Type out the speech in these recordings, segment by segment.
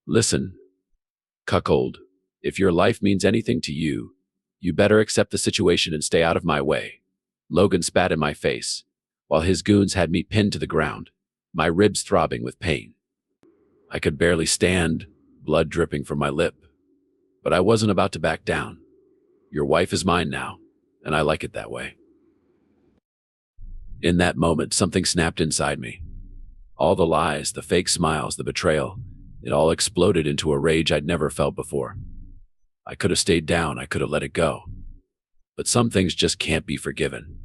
Listen, Cuckold, if your life means anything to you, you better accept the situation and stay out of my way. Logan spat in my face, while his goons had me pinned to the ground, my ribs throbbing with pain. I could barely stand, blood dripping from my lip. But I wasn't about to back down. Your wife is mine now, and I like it that way. In that moment, something snapped inside me. All the lies, the fake smiles, the betrayal, it all exploded into a rage I'd never felt before. I could have stayed down, I could have let it go. But some things just can't be forgiven.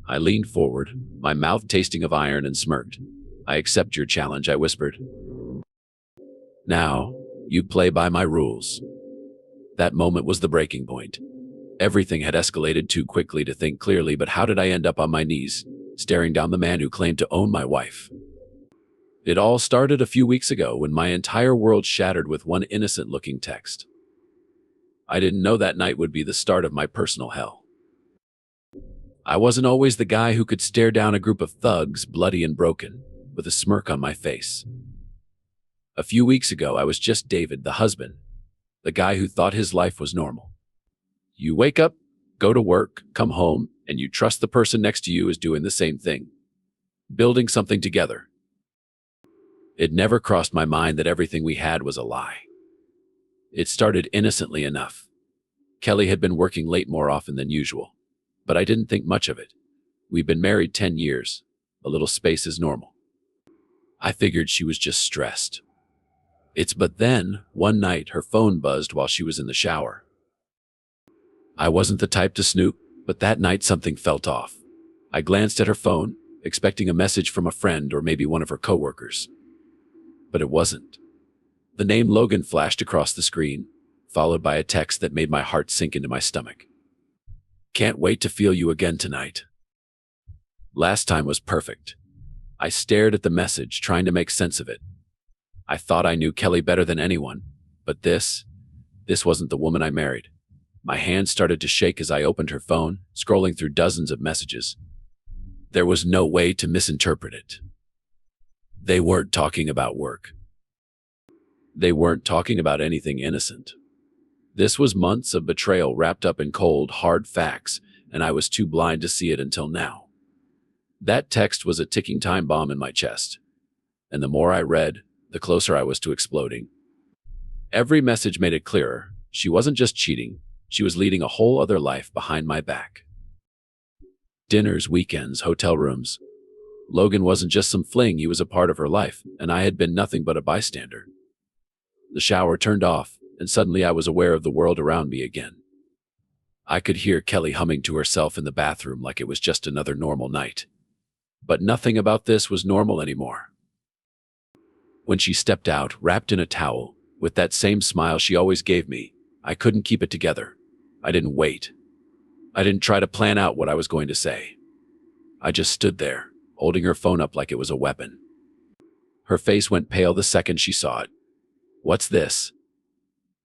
I leaned forward, my mouth tasting of iron, and smirked. I accept your challenge, I whispered. Now, you play by my rules. That moment was the breaking point. Everything had escalated too quickly to think clearly, but how did I end up on my knees, staring down the man who claimed to own my wife? It all started a few weeks ago when my entire world shattered with one innocent-looking text. I didn't know that night would be the start of my personal hell. I wasn't always the guy who could stare down a group of thugs, bloody and broken, with a smirk on my face. A few weeks ago, I was just David, the husband, the guy who thought his life was normal. You wake up, go to work, come home, and you trust the person next to you is doing the same thing, building something together. It never crossed my mind that everything we had was a lie. It started innocently enough. Kelly had been working late more often than usual, but I didn't think much of it. We've been married 10 years. A little space is normal. I figured she was just stressed. But then, one night, her phone buzzed while she was in the shower. I wasn't the type to snoop, but that night something felt off. I glanced at her phone, expecting a message from a friend or maybe one of her coworkers. But it wasn't. The name Logan flashed across the screen, followed by a text that made my heart sink into my stomach. Can't wait to feel you again tonight. Last time was perfect. I stared at the message, trying to make sense of it. I thought I knew Kelly better than anyone, but this wasn't the woman I married. My hands started to shake as I opened her phone, scrolling through dozens of messages. There was no way to misinterpret it. They weren't talking about work. They weren't talking about anything innocent. This was months of betrayal wrapped up in cold, hard facts, and I was too blind to see it until now. That text was a ticking time bomb in my chest, and the more I read, the closer I was to exploding. Every message made it clearer. She wasn't just cheating, she was leading a whole other life behind my back. Dinners, weekends, hotel rooms. Logan wasn't just some fling, he was a part of her life, and I had been nothing but a bystander. The shower turned off, and suddenly I was aware of the world around me again. I could hear Kelly humming to herself in the bathroom like it was just another normal night. But nothing about this was normal anymore. When she stepped out, wrapped in a towel, with that same smile she always gave me, I couldn't keep it together. I didn't wait. I didn't try to plan out what I was going to say. I just stood there, holding her phone up like it was a weapon. Her face went pale the second she saw it. What's this?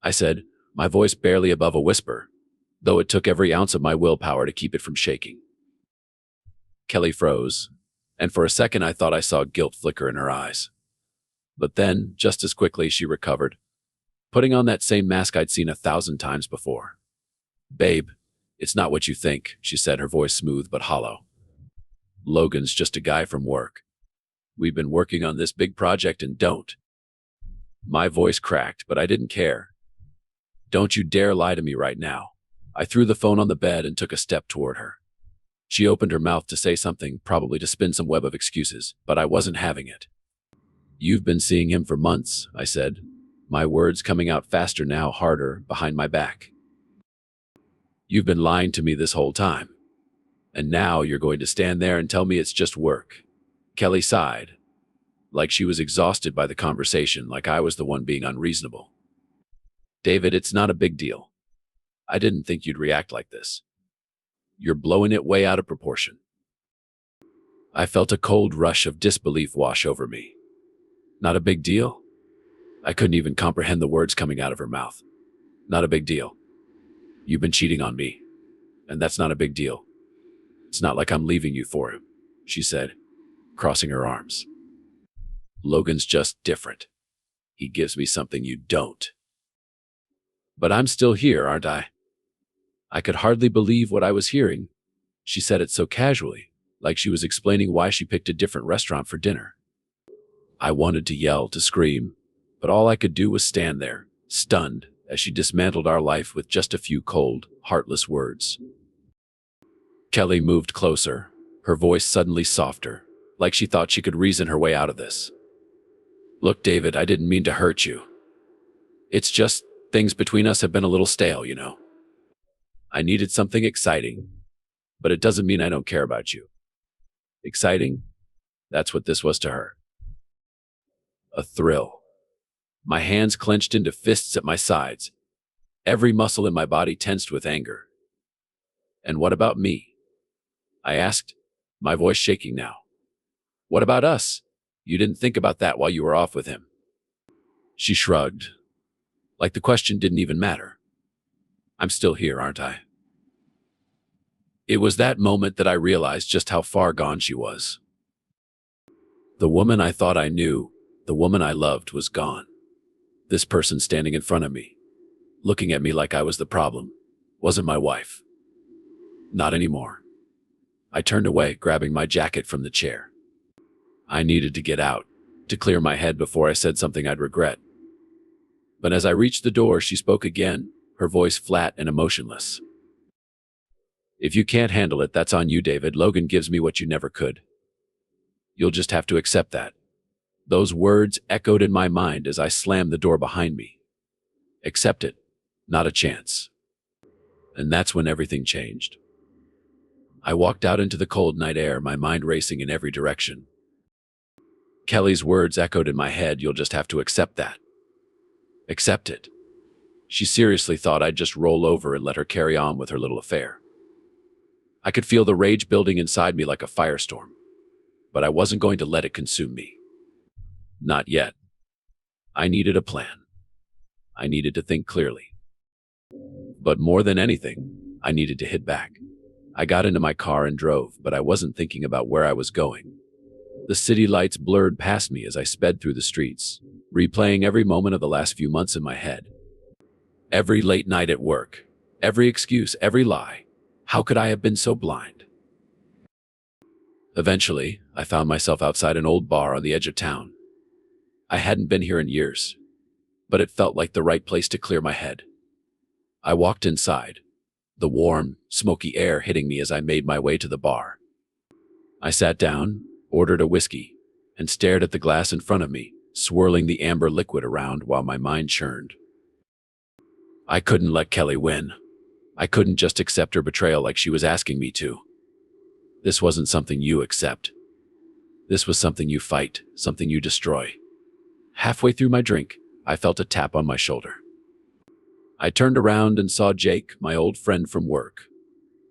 I said, my voice barely above a whisper, though it took every ounce of my willpower to keep it from shaking. Kelly froze, and for a second I thought I saw guilt flicker in her eyes. But then, just as quickly, she recovered, putting on that same mask I'd seen 1,000 times before. Babe, it's not what you think, she said, her voice smooth but hollow. Logan's just a guy from work. We've been working on this big project and don't. My voice cracked, but I didn't care. Don't you dare lie to me right now. I threw the phone on the bed and took a step toward her. She opened her mouth to say something, probably to spin some web of excuses, but I wasn't having it. You've been seeing him for months, I said, my words coming out faster now, harder, behind my back. You've been lying to me this whole time. And now you're going to stand there and tell me it's just work. Kelly sighed, like she was exhausted by the conversation, like I was the one being unreasonable. David, it's not a big deal. I didn't think you'd react like this. You're blowing it way out of proportion. I felt a cold rush of disbelief wash over me. Not a big deal? I couldn't even comprehend the words coming out of her mouth. Not a big deal. You've been cheating on me, and that's not a big deal. It's not like I'm leaving you for him, she said, crossing her arms. Logan's just different. He gives me something you don't. But I'm still here, aren't I? I could hardly believe what I was hearing. She said it so casually, like she was explaining why she picked a different restaurant for dinner. I wanted to yell, to scream, but all I could do was stand there, stunned, as she dismantled our life with just a few cold, heartless words. Kelly moved closer, her voice suddenly softer, like she thought she could reason her way out of this. Look, David, I didn't mean to hurt you. It's just things between us have been a little stale, you know. I needed something exciting, but it doesn't mean I don't care about you. Exciting? That's what this was to her. A thrill. My hands clenched into fists at my sides. Every muscle in my body tensed with anger. And what about me? I asked, my voice shaking now. What about us? You didn't think about that while you were off with him. She shrugged, like the question didn't even matter. I'm still here, aren't I? It was that moment that I realized just how far gone she was. The woman I thought I knew, the woman I loved, was gone. This person standing in front of me, looking at me like I was the problem, wasn't my wife. Not anymore. I turned away, grabbing my jacket from the chair. I needed to get out, to clear my head before I said something I'd regret. But as I reached the door, she spoke again, her voice flat and emotionless. If you can't handle it, that's on you, David. Logan gives me what you never could. You'll just have to accept that. Those words echoed in my mind as I slammed the door behind me. Accept it. Not a chance. And that's when everything changed. I walked out into the cold night air, my mind racing in every direction. Kelly's words echoed in my head. You'll just have to accept that. Accept it. She seriously thought I'd just roll over and let her carry on with her little affair. I could feel the rage building inside me like a firestorm, but I wasn't going to let it consume me. Not yet. I needed a plan. I needed to think clearly. But more than anything, I needed to hit back. I got into my car and drove, but I wasn't thinking about where I was going. The city lights blurred past me as I sped through the streets, replaying every moment of the last few months in my head. Every late night at work, every excuse, every lie. How could I have been so blind? Eventually, I found myself outside an old bar on the edge of town. I hadn't been here in years, but it felt like the right place to clear my head. I walked inside, the warm, smoky air hitting me as I made my way to the bar. I sat down, ordered a whiskey, and stared at the glass in front of me, swirling the amber liquid around while my mind churned. I couldn't let Kelly win. I couldn't just accept her betrayal like she was asking me to. This wasn't something you accept. This was something you fight, something you destroy. Halfway through my drink, I felt a tap on my shoulder. I turned around and saw Jake, my old friend from work.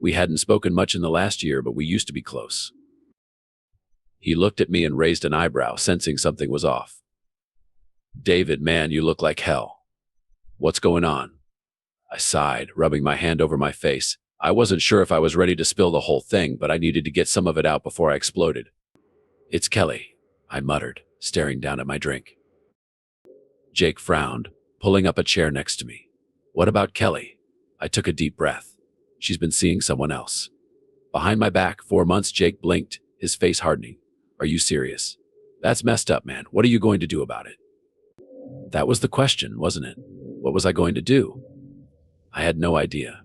We hadn't spoken much in the last year, but we used to be close. He looked at me and raised an eyebrow, sensing something was off. David, man, you look like hell. What's going on? I sighed, rubbing my hand over my face. I wasn't sure if I was ready to spill the whole thing, but I needed to get some of it out before I exploded. It's Kelly, I muttered, staring down at my drink. Jake frowned, pulling up a chair next to me. What about Kelly? I took a deep breath. She's been seeing someone else. Behind my back, 4 months. Jake blinked, his face hardening. Are you serious? That's messed up, man. What are you going to do about it? That was the question, wasn't it? What was I going to do? I had no idea.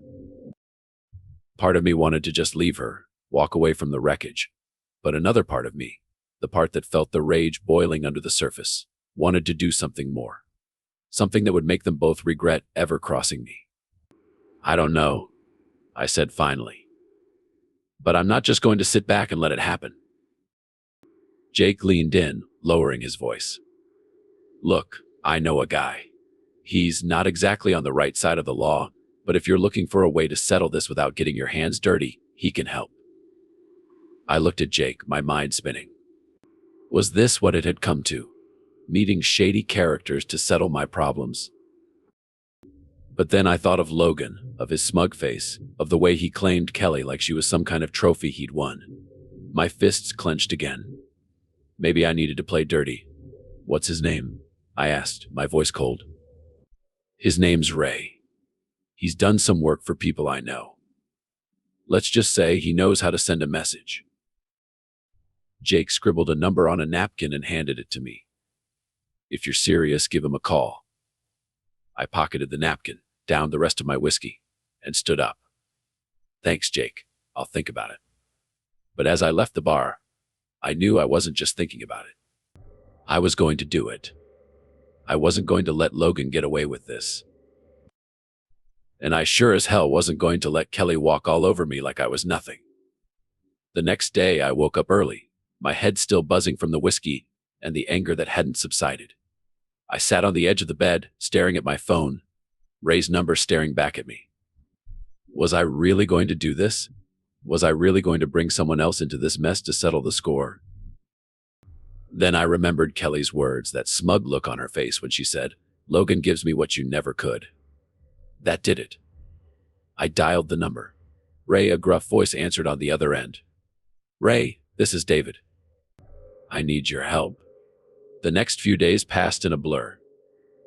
Part of me wanted to just leave her, walk away from the wreckage. But another part of me, the part that felt the rage boiling under the surface, wanted to do something more. Something that would make them both regret ever crossing me. I don't know, I said finally. But I'm not just going to sit back and let it happen. Jake leaned in, lowering his voice. Look, I know a guy. He's not exactly on the right side of the law, but if you're looking for a way to settle this without getting your hands dirty, he can help. I looked at Jake, my mind spinning. Was this what it had come to? Meeting shady characters to settle my problems? But then I thought of Logan, of his smug face, of the way he claimed Kelly like she was some kind of trophy he'd won. My fists clenched again. Maybe I needed to play dirty. What's his name? I asked, my voice cold. His name's Ray. He's done some work for people I know. Let's just say he knows how to send a message. Jake scribbled a number on a napkin and handed it to me. If you're serious, give him a call. I pocketed the napkin, downed the rest of my whiskey, and stood up. Thanks, Jake. I'll think about it. But as I left the bar, I knew I wasn't just thinking about it. I was going to do it. I wasn't going to let Logan get away with this. And I sure as hell wasn't going to let Kelly walk all over me like I was nothing. The next day, I woke up early, my head still buzzing from the whiskey and the anger that hadn't subsided. I sat on the edge of the bed, staring at my phone, Ray's number staring back at me. Was I really going to do this? Was I really going to bring someone else into this mess to settle the score? Then I remembered Kelly's words, that smug look on her face when she said, "Logan gives me what you never could." That did it. I dialed the number. Ray, a gruff voice, answered on the other end. "Ray, this is David. I need your help." The next few days passed in a blur.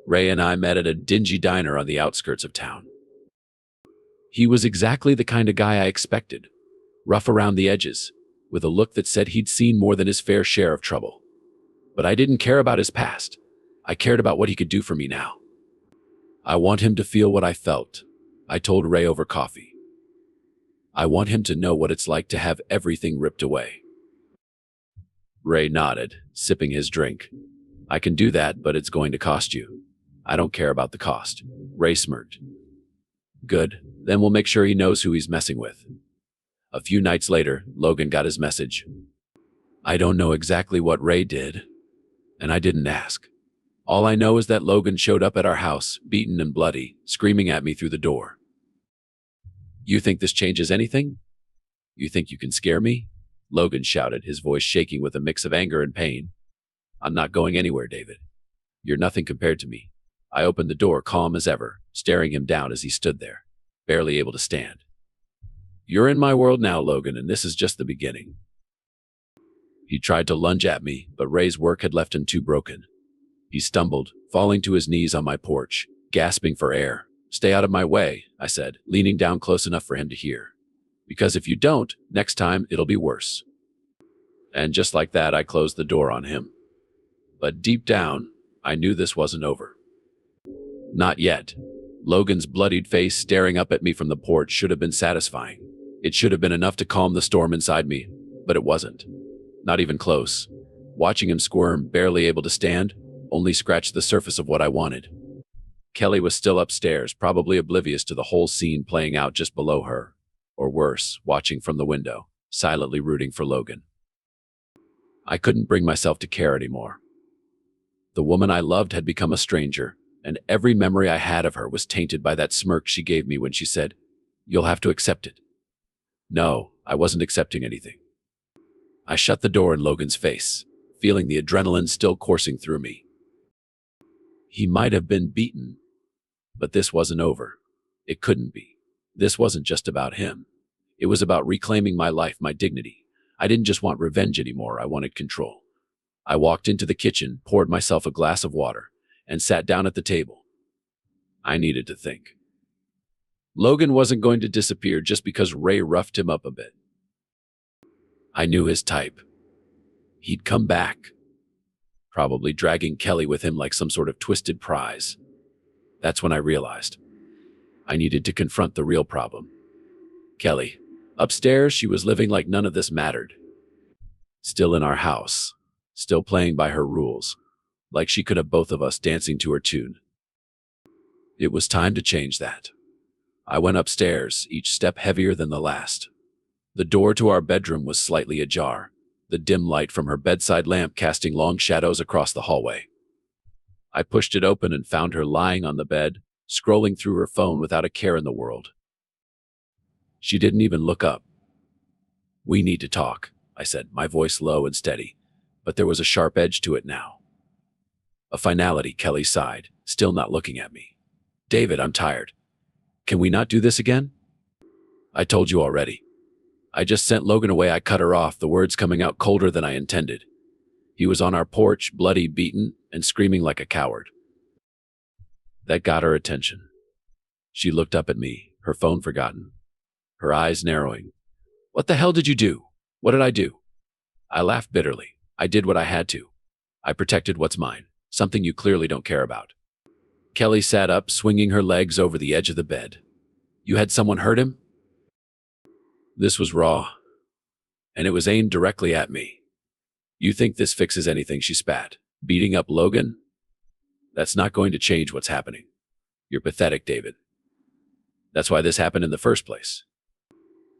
Ray and I met at a dingy diner on the outskirts of town. He was exactly the kind of guy I expected, rough around the edges, with a look that said he'd seen more than his fair share of trouble. But I didn't care about his past. I cared about what he could do for me now. I want him to feel what I felt, I told Ray over coffee. I want him to know what it's like to have everything ripped away. Ray nodded, sipping his drink. "I can do that, but it's going to cost you." "I don't care about the cost." Ray smirked. "Good, then we'll make sure he knows who he's messing with." A few nights later, Logan got his message. I don't know exactly what Ray did, and I didn't ask. All I know is that Logan showed up at our house, beaten and bloody, screaming at me through the door. "You think this changes anything? You think you can scare me?" Logan shouted, his voice shaking with a mix of anger and pain. "I'm not going anywhere, David. You're nothing compared to me." I opened the door, calm as ever, staring him down as he stood there, barely able to stand. "You're in my world now, Logan, and this is just the beginning." He tried to lunge at me, but Ray's work had left him too broken. He stumbled, falling to his knees on my porch, gasping for air. "Stay out of my way," I said, leaning down close enough for him to hear. "Because if you don't, next time it'll be worse." And just like that, I closed the door on him. But deep down, I knew this wasn't over. Not yet. Logan's bloodied face staring up at me from the porch should have been satisfying. It should have been enough to calm the storm inside me, but it wasn't. Not even close. Watching him squirm, barely able to stand, only scratched the surface of what I wanted. Kelly was still upstairs, probably oblivious to the whole scene playing out just below her. Or worse, watching from the window, silently rooting for Logan. I couldn't bring myself to care anymore. The woman I loved had become a stranger, and every memory I had of her was tainted by that smirk she gave me when she said, "You'll have to accept it." No, I wasn't accepting anything. I shut the door in Logan's face, feeling the adrenaline still coursing through me. He might have been beaten, but this wasn't over. It couldn't be. This wasn't just about him. It was about reclaiming my life, my dignity. I didn't just want revenge anymore, I wanted control. I walked into the kitchen, poured myself a glass of water, and sat down at the table. I needed to think. Logan wasn't going to disappear just because Ray roughed him up a bit. I knew his type. He'd come back, probably dragging Kelly with him like some sort of twisted prize. That's when I realized I needed to confront the real problem. Kelly. Upstairs, she was living like none of this mattered. Still in our house, still playing by her rules, like she could have both of us dancing to her tune. It was time to change that. I went upstairs, each step heavier than the last. The door to our bedroom was slightly ajar, the dim light from her bedside lamp casting long shadows across the hallway. I pushed it open and found her lying on the bed, scrolling through her phone without a care in the world. She didn't even look up. "We need to talk," I said, my voice low and steady, but there was a sharp edge to it now. A finality, Kelly sighed, still not looking at me. "David, I'm tired. Can we not do this again?" "I told you already. I just sent Logan away." I cut her off, the words coming out colder than I intended. He was on our porch, bloody, beaten, and screaming like a coward. That got her attention. She looked up at me, her phone forgotten, her eyes narrowing. "What the hell did you do? What did I do?" I laughed bitterly. "I did what I had to. I protected what's mine, something you clearly don't care about." Kelly sat up, swinging her legs over the edge of the bed. "You had someone hurt him?" This was raw, and it was aimed directly at me. "You think this fixes anything?" she spat. "Beating up Logan? That's not going to change what's happening. You're pathetic, David. That's why this happened in the first place."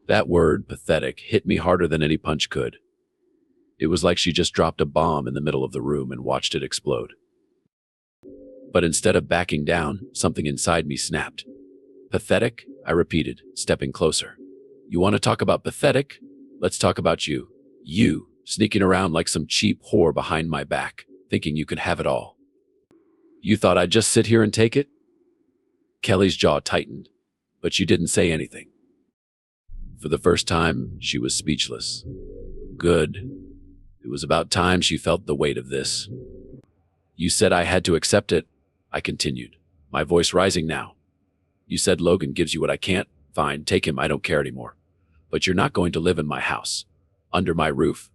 That word, pathetic, hit me harder than any punch could. It was like she just dropped a bomb in the middle of the room and watched it explode. But instead of backing down, something inside me snapped. "Pathetic?" I repeated, stepping closer. "You want to talk about pathetic? Let's talk about you. You, sneaking around like some cheap whore behind my back, thinking you could have it all. You thought I'd just sit here and take it?" Kelly's jaw tightened, but she didn't say anything. For the first time, she was speechless. Good. It was about time she felt the weight of this. "You said I had to accept it," I continued, my voice rising now. "You said Logan gives you what I can't. Fine, take him, I don't care anymore. But you're not going to live in my house, under my roof,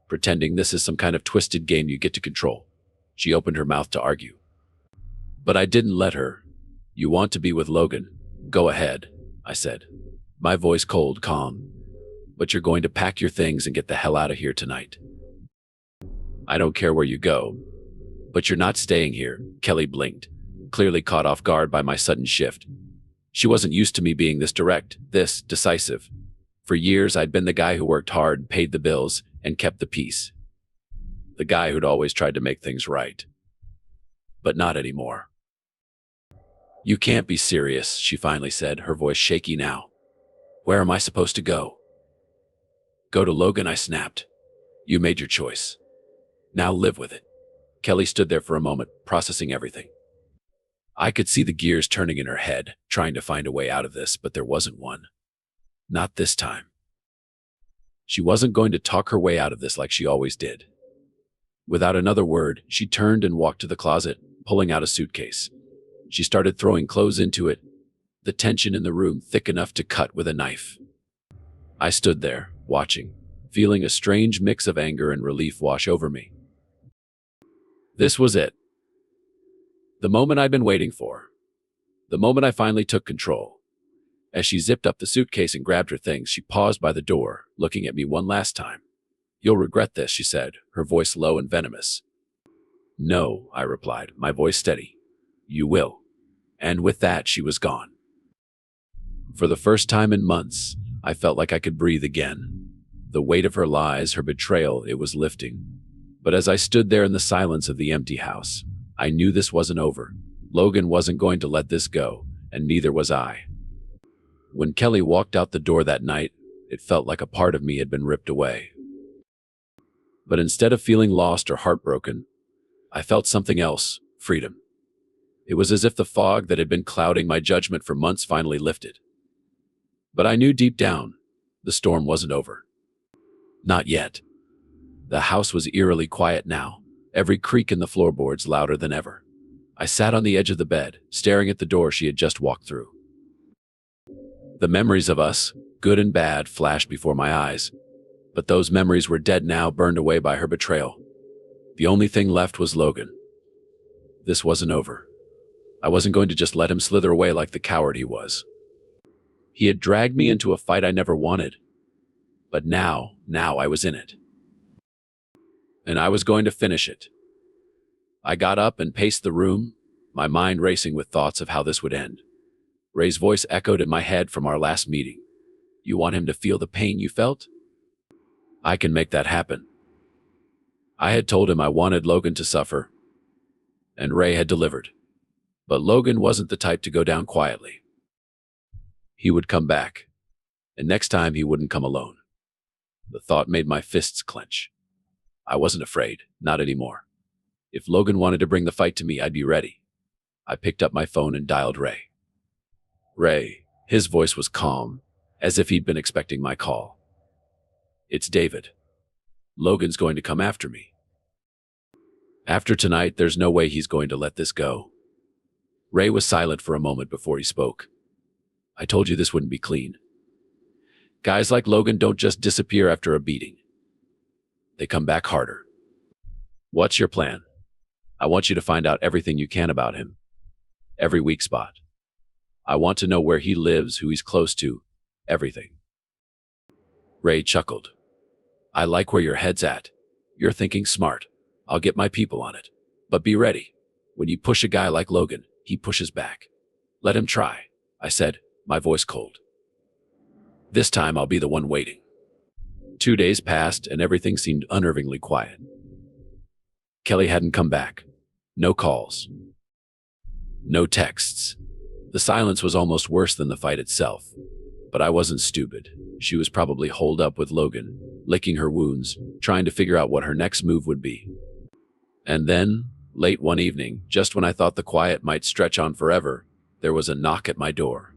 pretending this is some kind of twisted game you get to control." She opened her mouth to argue. But I didn't let her. "You want to be with Logan? Go ahead," I said, my voice cold, calm. "But you're going to pack your things and get the hell out of here tonight." "I don't care where you go. But you're not staying here," Kelly blinked, clearly caught off guard by my sudden shift. She wasn't used to me being this direct, this decisive. For years, I'd been the guy who worked hard, paid the bills, and kept the peace. The guy who'd always tried to make things right. But not anymore. "You can't be serious," she finally said, her voice shaky now. "Where am I supposed to go?" "Go to Logan," I snapped. "You made your choice. Now live with it." Kelly stood there for a moment, processing everything. I could see the gears turning in her head, trying to find a way out of this, but there wasn't one. Not this time. She wasn't going to talk her way out of this like she always did. Without another word, she turned and walked to the closet, pulling out a suitcase. She started throwing clothes into it, the tension in the room thick enough to cut with a knife. I stood there, watching, feeling a strange mix of anger and relief wash over me. This was it. The moment I'd been waiting for. The moment I finally took control. As she zipped up the suitcase and grabbed her things, she paused by the door, looking at me one last time. "You'll regret this," she said, her voice low and venomous. "No," I replied, my voice steady. "You will." And with that, she was gone. For the first time in months, I felt like I could breathe again. The weight of her lies, her betrayal, it was lifting. But as I stood there in the silence of the empty house, I knew this wasn't over. Logan wasn't going to let this go, and neither was I. When Kelly walked out the door that night, it felt like a part of me had been ripped away. But instead of feeling lost or heartbroken, I felt something else, freedom. It was as if the fog that had been clouding my judgment for months finally lifted. But I knew deep down, the storm wasn't over. Not yet. The house was eerily quiet now, every creak in the floorboards louder than ever. I sat on the edge of the bed, staring at the door she had just walked through. The memories of us, good and bad, flashed before my eyes. But those memories were dead now, burned away by her betrayal. The only thing left was Logan. This wasn't over. I wasn't going to just let him slither away like the coward he was. He had dragged me into a fight I never wanted. But now I was in it. And I was going to finish it. I got up and paced the room, my mind racing with thoughts of how this would end. Ray's voice echoed in my head from our last meeting. "You want him to feel the pain you felt? I can make that happen." I had told him I wanted Logan to suffer, and Ray had delivered. But Logan wasn't the type to go down quietly. He would come back, and next time he wouldn't come alone. The thought made my fists clench. I wasn't afraid, not anymore. If Logan wanted to bring the fight to me, I'd be ready. I picked up my phone and dialed Ray. "Ray," his voice was calm, as if he'd been expecting my call. "It's David. Logan's going to come after me." After tonight, there's no way he's going to let this go. Ray was silent for a moment before he spoke. I told you this wouldn't be clean. Guys like Logan don't just disappear after a beating. They come back harder. What's your plan? I want you to find out everything you can about him. Every weak spot. I want to know where he lives, who he's close to, everything. Ray chuckled. I like where your head's at. You're thinking smart. I'll get my people on it. But be ready. When you push a guy like Logan, he pushes back. Let him try, I said, my voice cold. This time I'll be the one waiting. 2 days passed and everything seemed unnervingly quiet. Kelly hadn't come back. No calls. No texts. The silence was almost worse than the fight itself. But I wasn't stupid. She was probably holed up with Logan, licking her wounds, trying to figure out what her next move would be. And then, late one evening, just when I thought the quiet might stretch on forever, there was a knock at my door.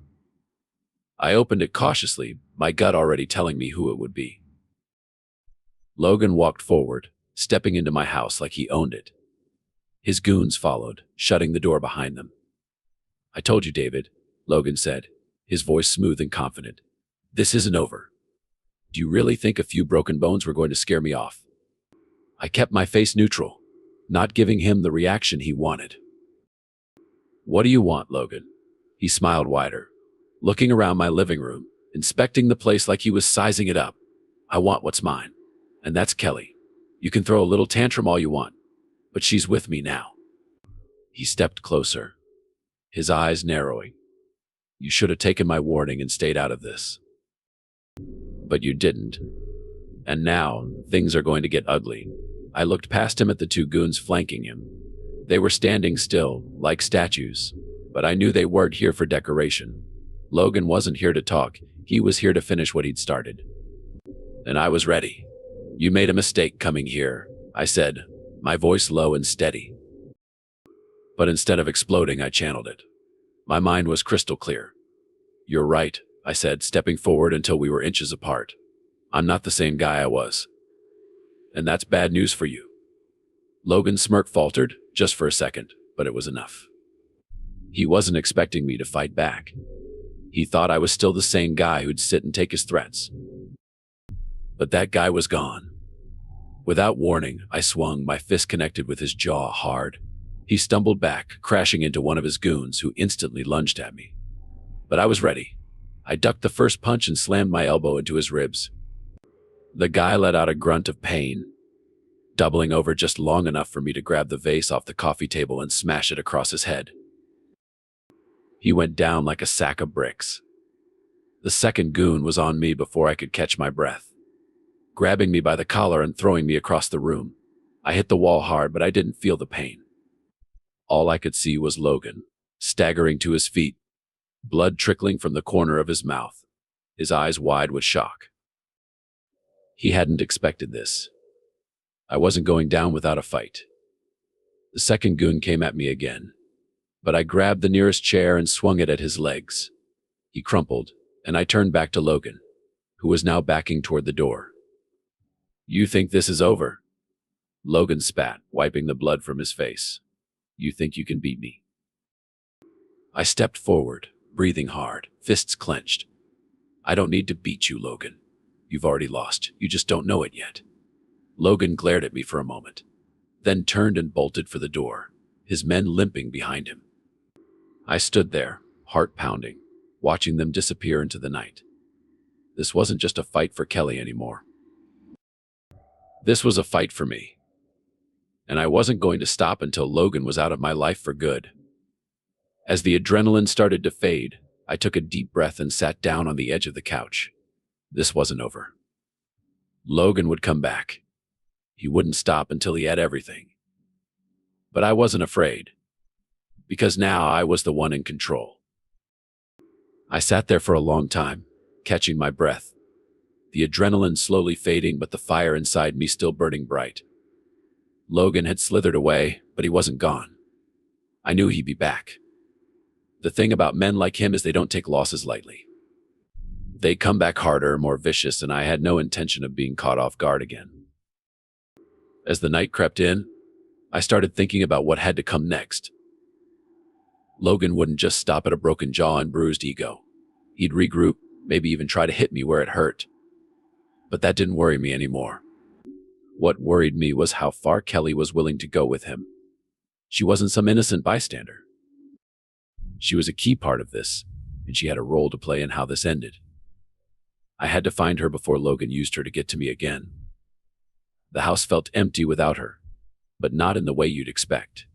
I opened it cautiously, my gut already telling me who it would be. Logan walked forward, stepping into my house like he owned it. His goons followed, shutting the door behind them. I told you, David, Logan said, his voice smooth and confident. This isn't over. Do you really think a few broken bones were going to scare me off? I kept my face neutral, not giving him the reaction he wanted. What do you want, Logan? He smiled wider, looking around my living room, inspecting the place like he was sizing it up. I want what's mine, and that's Kelly. You can throw a little tantrum all you want, but she's with me now. He stepped closer, his eyes narrowing. You should have taken my warning and stayed out of this. But you didn't. And now, things are going to get ugly. I looked past him at the two goons flanking him. They were standing still, like statues, but I knew they weren't here for decoration. Logan wasn't here to talk, he was here to finish what he'd started. And I was ready. You made a mistake coming here, I said, my voice low and steady. But instead of exploding, I channeled it. My mind was crystal clear. You're right, I said, stepping forward until we were inches apart. I'm not the same guy I was. And that's bad news for you. Logan's smirk faltered, just for a second, but it was enough. He wasn't expecting me to fight back. He thought I was still the same guy who'd sit and take his threats. But that guy was gone. Without warning, I swung, my fist connected with his jaw hard. He stumbled back, crashing into one of his goons, who instantly lunged at me. But I was ready. I ducked the first punch and slammed my elbow into his ribs. The guy let out a grunt of pain, doubling over just long enough for me to grab the vase off the coffee table and smash it across his head. He went down like a sack of bricks. The second goon was on me before I could catch my breath, grabbing me by the collar and throwing me across the room. I hit the wall hard, but I didn't feel the pain. All I could see was Logan, staggering to his feet, blood trickling from the corner of his mouth, his eyes wide with shock. He hadn't expected this. I wasn't going down without a fight. The second goon came at me again, but I grabbed the nearest chair and swung it at his legs. He crumpled, and I turned back to Logan, who was now backing toward the door. You think this is over? Logan spat, wiping the blood from his face. You think you can beat me? I stepped forward, breathing hard, fists clenched. I don't need to beat you, Logan. You've already lost. You just don't know it yet. Logan glared at me for a moment, then turned and bolted for the door, his men limping behind him. I stood there, heart pounding, watching them disappear into the night. This wasn't just a fight for Kelly anymore. This was a fight for me. And I wasn't going to stop until Logan was out of my life for good. As the adrenaline started to fade, I took a deep breath and sat down on the edge of the couch. This wasn't over. Logan would come back. He wouldn't stop until he had everything. But I wasn't afraid, because now I was the one in control. I sat there for a long time, catching my breath, the adrenaline slowly fading, but the fire inside me still burning bright. Logan had slithered away, but he wasn't gone. I knew he'd be back. The thing about men like him is they don't take losses lightly. They come back harder, more vicious, and I had no intention of being caught off guard again. As the night crept in, I started thinking about what had to come next. Logan wouldn't just stop at a broken jaw and bruised ego. He'd regroup, maybe even try to hit me where it hurt. But that didn't worry me anymore. What worried me was how far Kelly was willing to go with him. She wasn't some innocent bystander. She was a key part of this, and she had a role to play in how this ended. I had to find her before Logan used her to get to me again. The house felt empty without her, but not in the way you'd expect.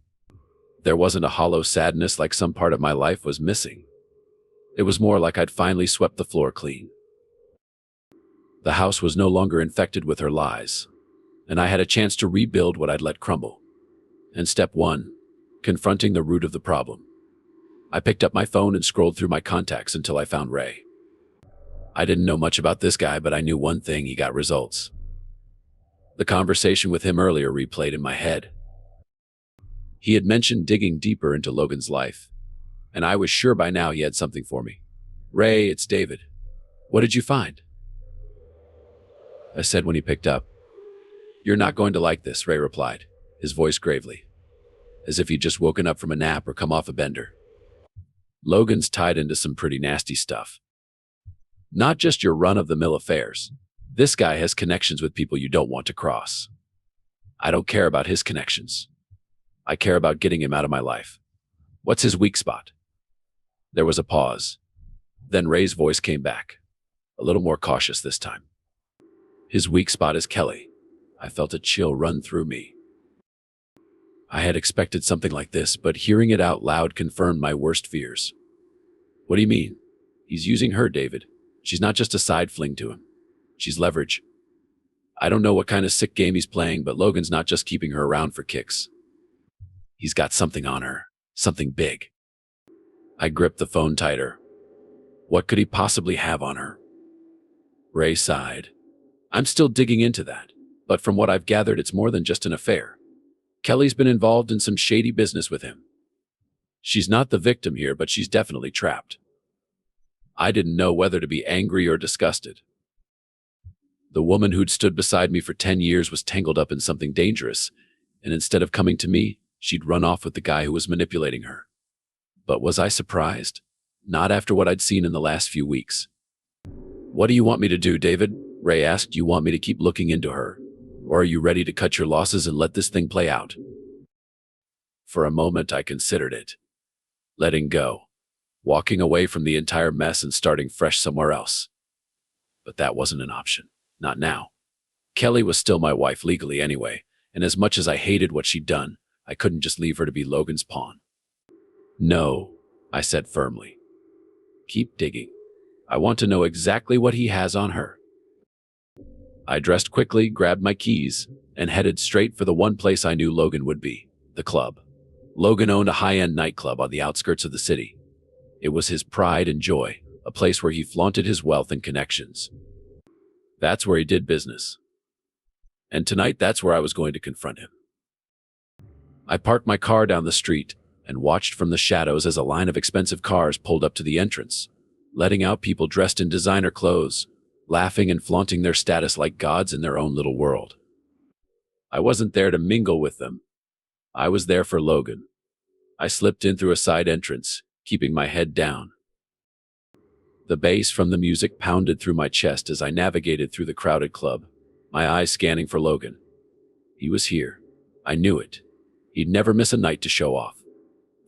There wasn't a hollow sadness like some part of my life was missing. It was more like I'd finally swept the floor clean. The house was no longer infected with her lies, and I had a chance to rebuild what I'd let crumble. And step one, confronting the root of the problem. I picked up my phone and scrolled through my contacts until I found Ray. I didn't know much about this guy, but I knew one thing: he got results. The conversation with him earlier replayed in my head. He had mentioned digging deeper into Logan's life, and I was sure by now he had something for me. "Ray, it's David. What did you find?" I said when he picked up. "You're not going to like this," Ray replied, his voice gravely, as if he'd just woken up from a nap or come off a bender. "Logan's tied into some pretty nasty stuff. Not just your run-of-the-mill affairs. This guy has connections with people you don't want to cross. I don't care about his connections. I care about getting him out of my life. What's his weak spot?" There was a pause. Then Ray's voice came back, a little more cautious this time. "His weak spot is Kelly." I felt a chill run through me. I had expected something like this, but hearing it out loud confirmed my worst fears. "What do you mean?" "He's using her, David. She's not just a side fling to him. She's leverage. I don't know what kind of sick game he's playing, but Logan's not just keeping her around for kicks. He's got something on her, something big." I gripped the phone tighter. What could he possibly have on her? Ray sighed. "I'm still digging into that, but from what I've gathered, it's more than just an affair. Kelly's been involved in some shady business with him. She's not the victim here, but she's definitely trapped." I didn't know whether to be angry or disgusted. The woman who'd stood beside me for 10 years was tangled up in something dangerous, and instead of coming to me, she'd run off with the guy who was manipulating her. But was I surprised? Not after what I'd seen in the last few weeks. "What do you want me to do, David?" Ray asked. "Do you want me to keep looking into her? Or are you ready to cut your losses and let this thing play out?" For a moment, I considered it. Letting go. Walking away from the entire mess and starting fresh somewhere else. But that wasn't an option. Not now. Kelly was still my wife legally anyway, and as much as I hated what she'd done, I couldn't just leave her to be Logan's pawn. "No," I said firmly. "Keep digging. I want to know exactly what he has on her." I dressed quickly, grabbed my keys, and headed straight for the one place I knew Logan would be: the club. Logan owned a high-end nightclub on the outskirts of the city. It was his pride and joy, a place where he flaunted his wealth and connections. That's where he did business. And tonight, that's where I was going to confront him. I parked my car down the street and watched from the shadows as a line of expensive cars pulled up to the entrance, letting out people dressed in designer clothes, laughing and flaunting their status like gods in their own little world. I wasn't there to mingle with them. I was there for Logan. I slipped in through a side entrance, keeping my head down. The bass from the music pounded through my chest as I navigated through the crowded club, my eyes scanning for Logan. He was here. I knew it. He'd never miss a night to show off.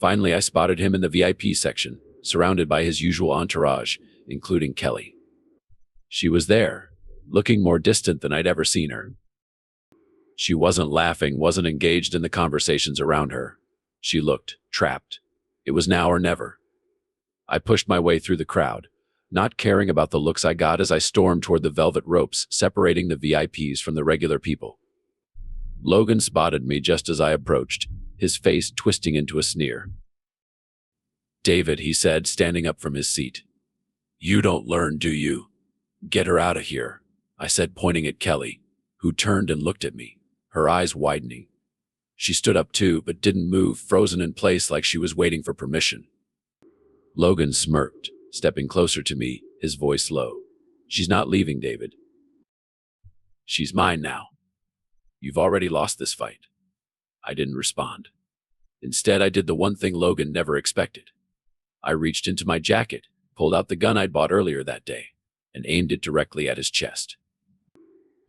Finally, I spotted him in the VIP section, surrounded by his usual entourage, including Kelly. She was there, looking more distant than I'd ever seen her. She wasn't laughing, wasn't engaged in the conversations around her. She looked trapped. It was now or never. I pushed my way through the crowd, not caring about the looks I got as I stormed toward the velvet ropes separating the VIPs from the regular people. Logan spotted me just as I approached, his face twisting into a sneer. "David," he said, standing up from his seat. "You don't learn, do you? Get her out of here," I said, pointing at Kelly, who turned and looked at me, her eyes widening. She stood up too, but didn't move, frozen in place like she was waiting for permission. Logan smirked, stepping closer to me, his voice low. "She's not leaving, David. She's mine now. You've already lost this fight." I didn't respond. Instead, I did the one thing Logan never expected. I reached into my jacket, pulled out the gun I'd bought earlier that day, and aimed it directly at his chest.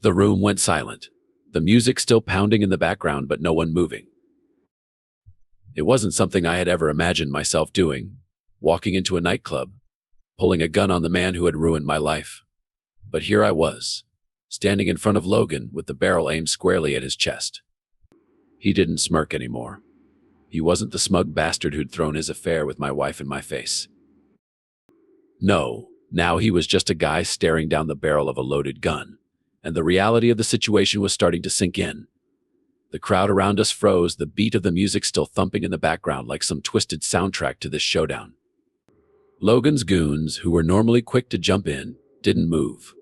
The room went silent, the music still pounding in the background but no one moving. It wasn't something I had ever imagined myself doing, walking into a nightclub, pulling a gun on the man who had ruined my life. But here I was, standing in front of Logan with the barrel aimed squarely at his chest. He didn't smirk anymore. He wasn't the smug bastard who'd thrown his affair with my wife in my face. No, now he was just a guy staring down the barrel of a loaded gun, and the reality of the situation was starting to sink in. The crowd around us froze, the beat of the music still thumping in the background like some twisted soundtrack to this showdown. Logan's goons, who were normally quick to jump in, didn't move.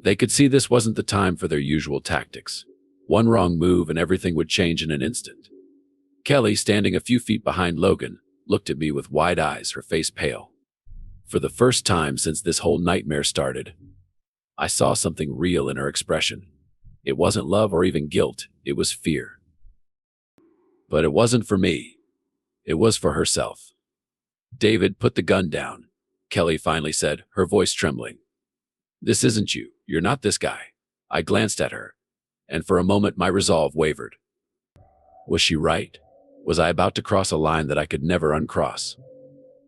They could see this wasn't the time for their usual tactics. One wrong move and everything would change in an instant. Kelly, standing a few feet behind Logan, looked at me with wide eyes, her face pale. For the first time since this whole nightmare started, I saw something real in her expression. It wasn't love or even guilt, it was fear. But it wasn't for me. It was for herself. "David, put the gun down," Kelly finally said, her voice trembling. "This isn't you. You're not this guy." I glanced at her, and for a moment my resolve wavered. Was she right? Was I about to cross a line that I could never uncross?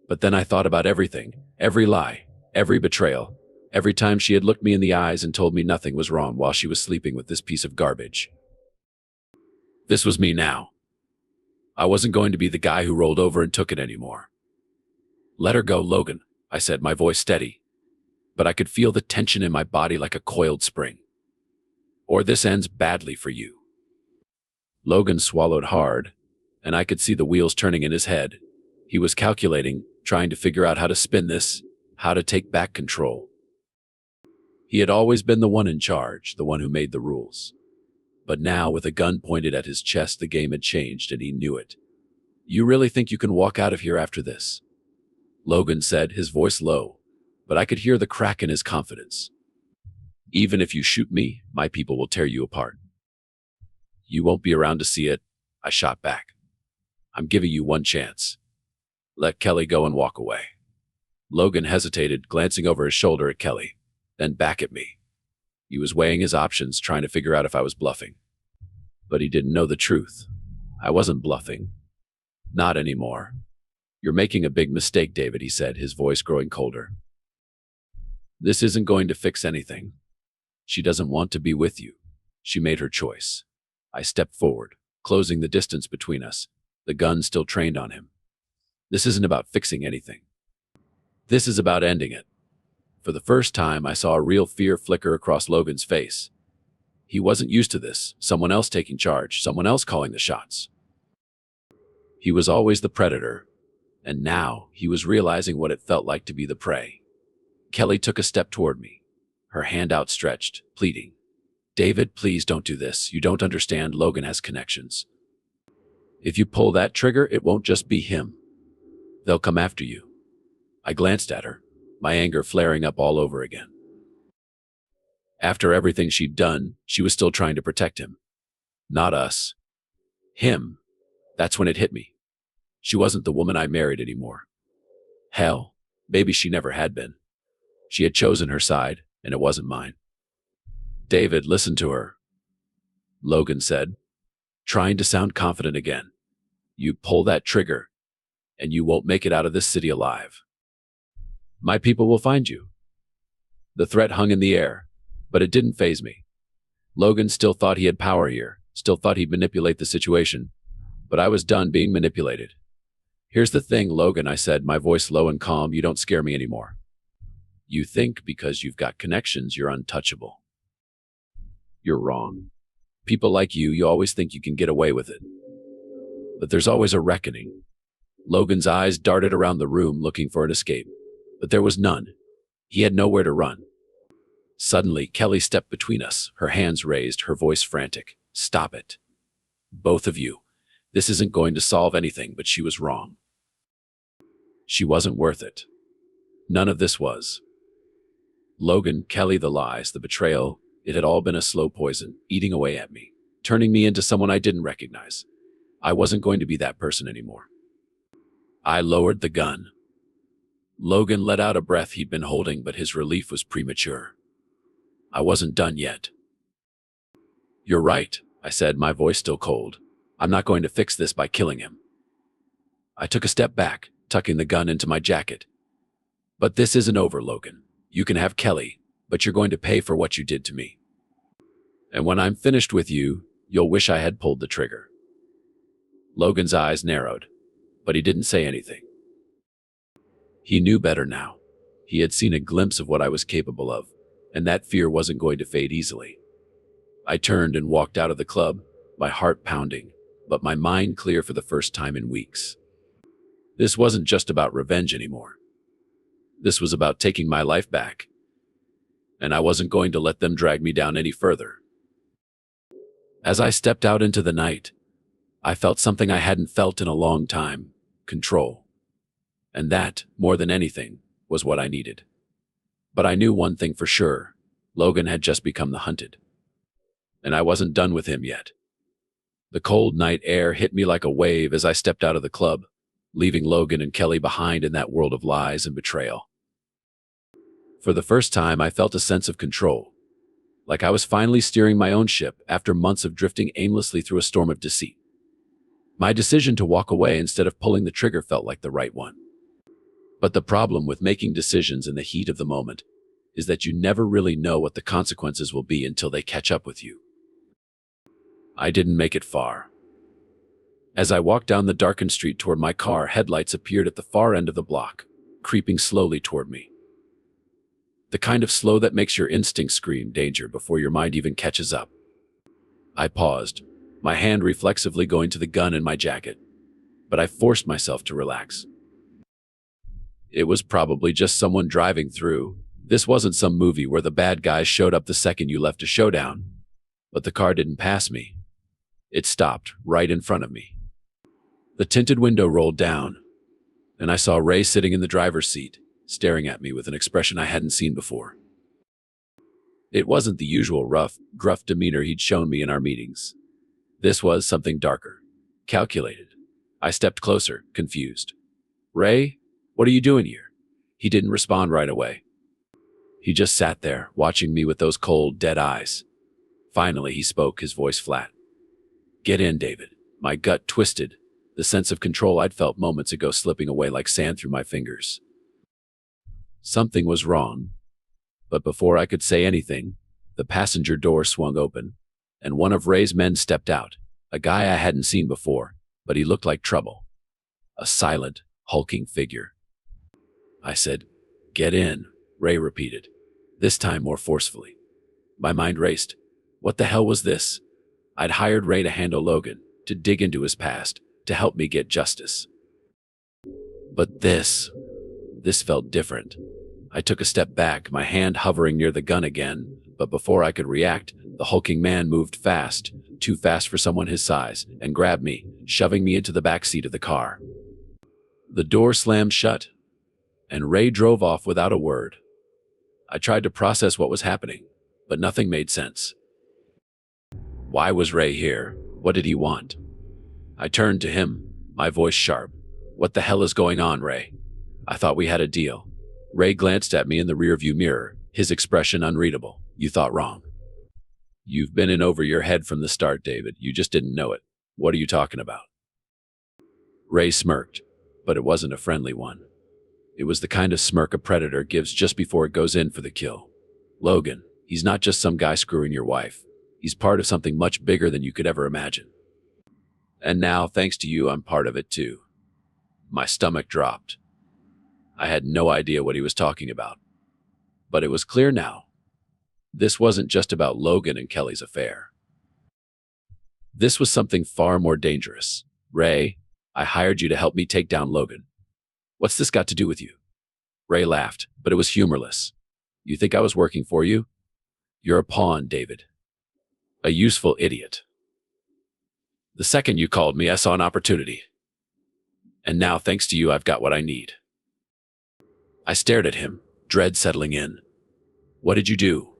But then I thought about everything, every lie, every betrayal, every time she had looked me in the eyes and told me nothing was wrong while she was sleeping with this piece of garbage. This was me now. I wasn't going to be the guy who rolled over and took it anymore. "Let her go, Logan," I said, my voice steady, but I could feel the tension in my body like a coiled spring. "Or this ends badly for you." Logan swallowed hard, and I could see the wheels turning in his head. He was calculating, trying to figure out how to spin this, how to take back control. He had always been the one in charge, the one who made the rules. But now, with a gun pointed at his chest, the game had changed, and he knew it. "You really think you can walk out of here after this?" Logan said, his voice low, but I could hear the crack in his confidence. "Even if you shoot me, my people will tear you apart." "You won't be around to see it," I shot back. "I'm giving you one chance. Let Kelly go and walk away." Logan hesitated, glancing over his shoulder at Kelly, then back at me. He was weighing his options, trying to figure out if I was bluffing. But he didn't know the truth. I wasn't bluffing. Not anymore. "You're making a big mistake, David," he said, his voice growing colder. "This isn't going to fix anything. She doesn't want to be with you. She made her choice." I stepped forward, closing the distance between us, the gun still trained on him. "This isn't about fixing anything. This is about ending it." For the first time, I saw a real fear flicker across Logan's face. He wasn't used to this, someone else taking charge, someone else calling the shots. He was always the predator, and now he was realizing what it felt like to be the prey. Kelly took a step toward me, her hand outstretched, pleading. "David, please don't do this. You don't understand. Logan has connections. If you pull that trigger, it won't just be him. They'll come after you." I glanced at her, my anger flaring up all over again. After everything she'd done, she was still trying to protect him. Not us. Him. That's when it hit me. She wasn't the woman I married anymore. Hell, maybe she never had been. She had chosen her side, and it wasn't mine. "David, listen to her," Logan said, trying to sound confident again. "You pull that trigger, and you won't make it out of this city alive. My people will find you." The threat hung in the air, but it didn't faze me. Logan still thought he had power here, still thought he'd manipulate the situation, but I was done being manipulated. "Here's the thing, Logan," I said, my voice low and calm, "you don't scare me anymore. You think because you've got connections, you're untouchable. You're wrong. People like you always think you can get away with it. But there's always a reckoning." Logan's eyes darted around the room looking for an escape, but there was none. He had nowhere to run. Suddenly, Kelly stepped between us, her hands raised, her voice frantic. "Stop it. Both of you. This isn't going to solve anything," but she was wrong. She wasn't worth it. None of this was. Logan, Kelly, the lies, the betrayal, it had all been a slow poison, eating away at me, turning me into someone I didn't recognize. I wasn't going to be that person anymore. I lowered the gun. Logan let out a breath he'd been holding, but his relief was premature. I wasn't done yet. "You're right," I said, my voice still cold. "I'm not going to fix this by killing him." I took a step back, tucking the gun into my jacket. "But this isn't over, Logan. You can have Kelly, but you're going to pay for what you did to me. And when I'm finished with you, you'll wish I had pulled the trigger." Logan's eyes narrowed, but he didn't say anything. He knew better now. He had seen a glimpse of what I was capable of, and that fear wasn't going to fade easily. I turned and walked out of the club, my heart pounding, but my mind clear for the first time in weeks. This wasn't just about revenge anymore. This was about taking my life back, and I wasn't going to let them drag me down any further. As I stepped out into the night, I felt something I hadn't felt in a long time: control. And that, more than anything, was what I needed. But I knew one thing for sure: Logan had just become the hunted. And I wasn't done with him yet. The cold night air hit me like a wave as I stepped out of the club, leaving Logan and Kelly behind in that world of lies and betrayal. For the first time, I felt a sense of control, like I was finally steering my own ship after months of drifting aimlessly through a storm of deceit. My decision to walk away instead of pulling the trigger felt like the right one. But the problem with making decisions in the heat of the moment is that you never really know what the consequences will be until they catch up with you. I didn't make it far. As I walked down the darkened street toward my car, headlights appeared at the far end of the block, creeping slowly toward me. The kind of slow that makes your instincts scream danger before your mind even catches up. I paused, my hand reflexively going to the gun in my jacket, but I forced myself to relax. It was probably just someone driving through. This wasn't some movie where the bad guys showed up the second you left a showdown. But the car didn't pass me. It stopped right in front of me. The tinted window rolled down, and I saw Ray sitting in the driver's seat, staring at me with an expression I hadn't seen before. It wasn't the usual rough, gruff demeanor he'd shown me in our meetings. This was something darker, calculated. I stepped closer, confused. "Ray, what are you doing here?" He didn't respond right away. He just sat there, watching me with those cold, dead eyes. Finally, he spoke, his voice flat. "Get in, David." My gut twisted, the sense of control I'd felt moments ago slipping away like sand through my fingers. Something was wrong. But before I could say anything, the passenger door swung open, and one of Ray's men stepped out, a guy I hadn't seen before, but he looked like trouble. A silent, hulking figure. I said, "Get in," Ray repeated, this time more forcefully. My mind raced. What the hell was this? I'd hired Ray to handle Logan, to dig into his past, to help me get justice. But this felt different. I took a step back, my hand hovering near the gun again, but before I could react, the hulking man moved fast, too fast for someone his size, and grabbed me, shoving me into the back seat of the car. The door slammed shut, and Ray drove off without a word. I tried to process what was happening, but nothing made sense. Why was Ray here? What did he want? I turned to him, my voice sharp. "What the hell is going on, Ray? I thought we had a deal." Ray glanced at me in the rearview mirror, his expression unreadable. "You thought wrong. You've been in over your head from the start, David. You just didn't know it. What are you talking about?" Ray smirked, but it wasn't a friendly one. It was the kind of smirk a predator gives just before it goes in for the kill. "Logan, he's not just some guy screwing your wife. He's part of something much bigger than you could ever imagine. And now, thanks to you, I'm part of it too." My stomach dropped. I had no idea what he was talking about. But it was clear now. This wasn't just about Logan and Kelly's affair. This was something far more dangerous. "Ray, I hired you to help me take down Logan. What's this got to do with you?" Ray laughed, but it was humorless. "You think I was working for you? You're a pawn, David. A useful idiot. The second you called me, I saw an opportunity. And now, thanks to you, I've got what I need." I stared at him, dread settling in. "What did you do?"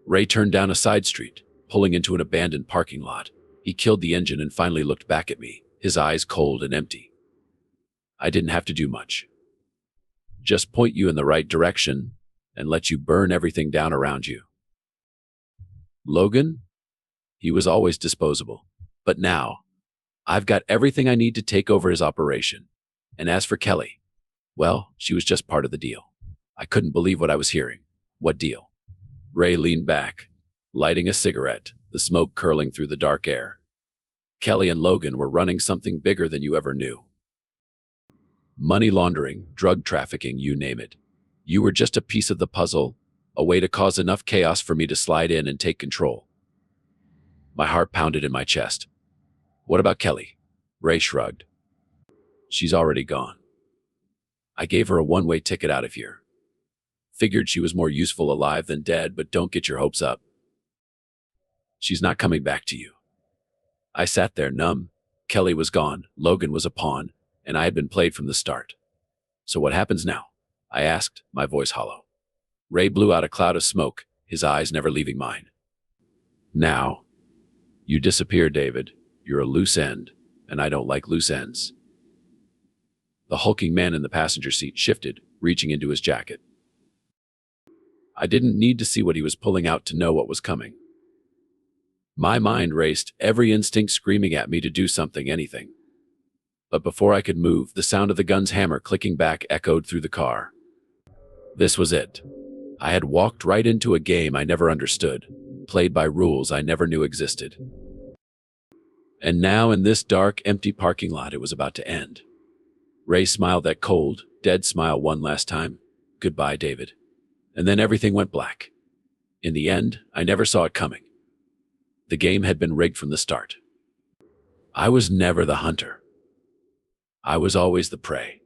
Ray turned down a side street, pulling into an abandoned parking lot. He killed the engine and finally looked back at me, his eyes cold and empty. I didn't have to do much. Just point you in the right direction and let you burn everything down around you. Logan? He was always disposable. But now, I've got everything I need to take over his operation. And as for Kelly, well, she was just part of the deal. I couldn't believe what I was hearing. What deal? Ray leaned back, lighting a cigarette, the smoke curling through the dark air. Kelly and Logan were running something bigger than you ever knew. Money laundering, drug trafficking, you name it. You were just a piece of the puzzle, a way to cause enough chaos for me to slide in and take control. My heart pounded in my chest. What about Kelly? Ray shrugged. She's already gone. I gave her a one-way ticket out of here. Figured she was more useful alive than dead, but don't get your hopes up. She's not coming back to you. I sat there numb. Kelly was gone, Logan was a pawn, and I had been played from the start. So what happens now? I asked, my voice hollow. Ray blew out a cloud of smoke, his eyes never leaving mine. Now, you disappear, David. You're a loose end, and I don't like loose ends. The hulking man in the passenger seat shifted, reaching into his jacket. I didn't need to see what he was pulling out to know what was coming. My mind raced, every instinct screaming at me to do something, anything. But before I could move, the sound of the gun's hammer clicking back echoed through the car. This was it. I had walked right into a game I never understood, played by rules I never knew existed. And now in this dark, empty parking lot, it was about to end. Ray smiled that cold, dead smile one last time. Goodbye, David. And then everything went black. In the end, I never saw it coming. The game had been rigged from the start. I was never the hunter. I was always the prey.